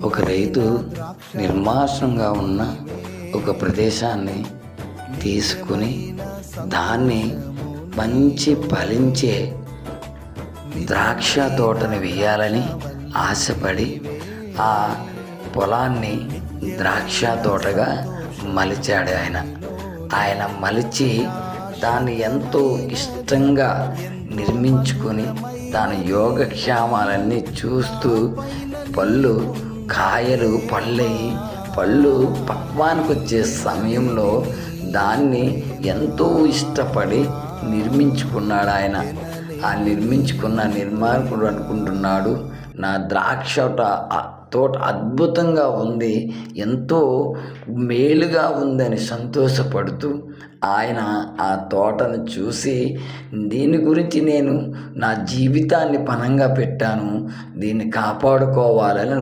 ఒక రైతు నిర్మానుష్యంగా ఉన్న ఒక ప్రదేశాన్ని తీసుకుని దాన్ని మంచి ఫలించే ద్రాక్ష తోటను వేయాలని ఆశపడి ఆ పొలాన్ని ద్రాక్ష తోటగా మలిచాడు. ఆయన మలిచి దాన్ని ఎంతో ఇష్టంగా నిర్మించుకొని దాని యోగక్షేమాలన్నీ చూస్తూ కాయలు పళ్ళయి పళ్ళు పక్వానికి వచ్చే సమయంలో దాన్ని ఎంతో ఇష్టపడి నిర్మించుకున్నాడు. ఆ నిర్మించుకున్న నిర్మాణకుడు అనుకుంటున్నాడు, నా ద్రాక్ష తోట అద్భుతంగా ఉంది, ఎంతో మేలుగా ఉందని సంతోషపడుతూ ఆయన ఆ తోటను చూసి, దీని గురించి నేను నా జీవితాన్ని పణంగా పెట్టాను, దీన్ని కాపాడుకోవాలని